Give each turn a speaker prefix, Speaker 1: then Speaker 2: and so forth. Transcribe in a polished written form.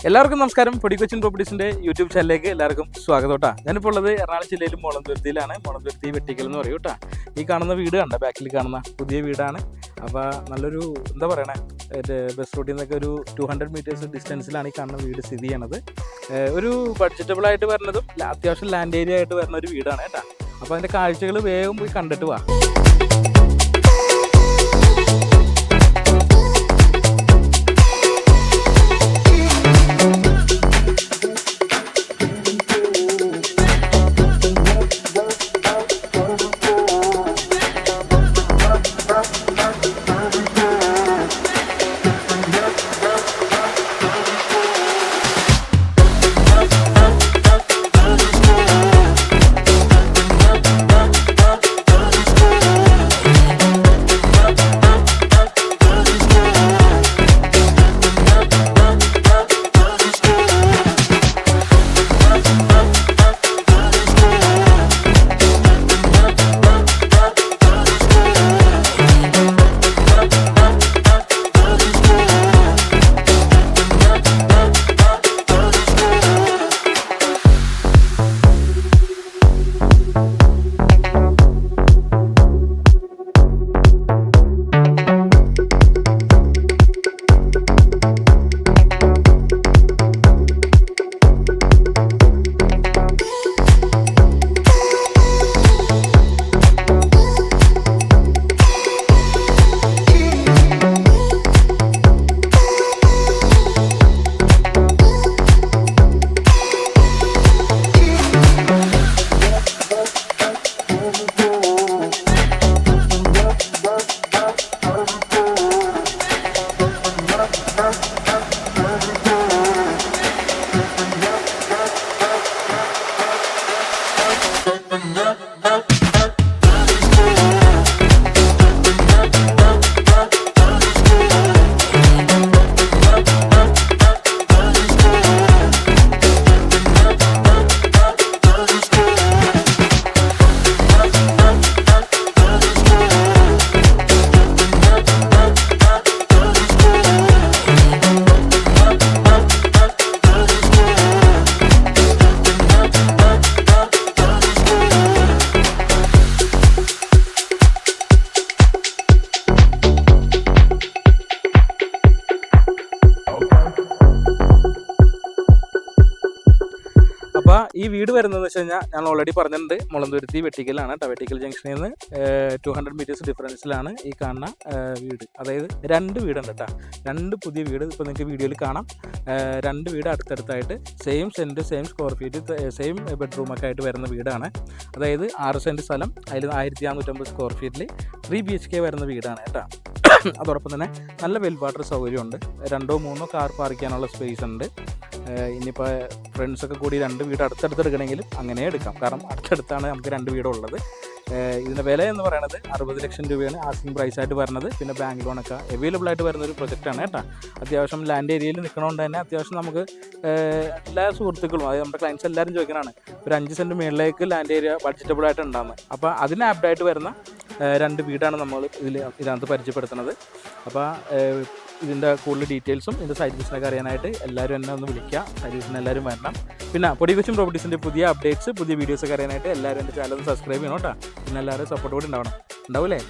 Speaker 1: എല്ലാവർക്കും നമസ്കാരം. പൊടി കൊച്ചിൻ പ്രോപ്പർട്ടീസിൻ്റെ യൂട്യൂബ് ചാനലിലേക്ക് എല്ലാവർക്കും സ്വാഗതം കേട്ടോ. ഞാനിപ്പോൾ ഉള്ളത് എറണാകുളം ജില്ലയിലും മോളന്തുരുത്തിയിലാണ്. മോളന്തുരുത്തി വെട്ടിക്കൽ എന്ന് പറയും കേട്ടോ. ഈ കാണുന്ന വീട് കണ്ട ബാക്കിൽ കാണുന്ന പുതിയ വീടാണ്. അപ്പോൾ നല്ലൊരു എന്താ പറയണേ, ബസ് റൂട്ടിൽ നിന്നൊക്കെ ഒരു 200 മീറ്റേഴ്സ് ഡിസ്റ്റൻസിലാണ് ഈ കാണുന്ന വീട് സ്ഥിതി ചെയ്യണത്. ഒരു ബഡ്ജറ്റബിൾ ആയിട്ട് വരുന്നതും അത്യാവശ്യം ലാൻഡ് ഏരിയ ആയിട്ട് വരുന്ന ഒരു വീടാണ് കേട്ടോ. അപ്പോൾ അതിൻ്റെ കാഴ്ചകൾ വേഗം പോയി കണ്ടിട്ട് വാ. അപ്പോൾ ഈ വീട് വരുന്നതെന്ന് വെച്ച് കഴിഞ്ഞാൽ ഞാൻ ഓൾറെഡി പറഞ്ഞിട്ടുണ്ട്, മോളന്തുരുത്തി വെട്ടിക്കലാണ് കേട്ടോ. വെട്ടിക്കൽ ജംഗ്ഷനിൽ നിന്ന് 200 മീറ്റേഴ്സ് ഡിഫറൻസിലാണ് ഈ കാണുന്ന വീട്. അതായത് 2 വീടുണ്ട് കേട്ടോ. 2 പുതിയ വീട് ഇപ്പോൾ നിങ്ങൾക്ക് വീഡിയോയിൽ കാണാം. 2 വീട് അടുത്തടുത്തായിട്ട് same cent, same square feet, same ബെഡ്റൂമൊക്കെ ആയിട്ട് വരുന്ന വീടാണ്. അതായത് 6 സെൻറ്റ് സ്ഥലം, അതിൽ 1550 സ്ക്വയർ ഫീറ്റിൽ 3 BHK വരുന്ന വീടാണ് കേട്ടോ. അതോടൊപ്പം തന്നെ നല്ല വെൽ വാട്ടർ സൗകര്യമുണ്ട്. 2-3 കാർ പാർക്ക് ചെയ്യാനുള്ള സ്പേസ് ഉണ്ട്. ഇനിയിപ്പോൾ ഫ്രണ്ട്സൊക്കെ കൂടി 2 വീട് അടുത്തടുത്ത് എടുക്കണമെങ്കിലും അങ്ങനെ എടുക്കാം. കാരണം അടുത്തടുത്താണ് നമുക്ക് 2 വീടുള്ളത്. ഇതിൻ്റെ വില എന്ന് പറയുന്നത് 60 ലക്ഷം രൂപയാണ് ആസ്കിംഗ് പ്രൈസ് ആയിട്ട് വരുന്നത്. പിന്നെ ബാങ്ക് ലോണൊക്കെ അവൈലബിൾ ആയിട്ട് വരുന്നൊരു പ്രൊജക്റ്റാണ് കേട്ടോ. അത്യാവശ്യം ലാൻഡ് ഏരിയയിൽ നിൽക്കണതുകൊണ്ട് തന്നെ അത്യാവശ്യം നമുക്ക് എല്ലാ സുഹൃത്തുക്കളും, അതായത് നമ്മുടെ ക്ലയൻസ് എല്ലാവരും ചോദിക്കണതാണ് ഒരു 5 സെൻറ്റ് മുകളിലേക്ക് ലാൻഡ് ഏരിയ ബഡ്ജറ്റബിൾ ആയിട്ട് ഉണ്ടാകുന്നത്. അപ്പോൾ അതിന് ആപ്റ്റായിട്ട് വരുന്ന 2 വീടാണ് നമ്മൾ ഇതിനകത്ത് പരിചയപ്പെടുത്തുന്നത്. അപ്പോൾ ഇതിൻ്റെ കൂടുതൽ ഡീറ്റെയിൽസും ഇതിൻ്റെ സൈറ്റ് ബിസിനൊക്കെ അറിയാനായിട്ട് എല്ലാവരും എന്നെ ഒന്ന് വിളിക്കുക. സൈറ്റ് ബിസിന് എല്ലാവരും വരണം. പിന്നെ പൊടി കൊച്ചിൻ പ്രോപ്പർട്ടീസിൻ്റെ പുതിയ അപ്ഡേറ്റ്സ്, പുതിയ വീഡിയോസൊക്കെ അറിയാനായിട്ട് എല്ലാവരും എൻ്റെ ചാനൽ സബ്സ്ക്രൈബ് ചെയ്യണം കേട്ടോ. പിന്നെ എല്ലാവരും സപ്പോർട്ട് കൂടി ഉണ്ടാവില്ലേ?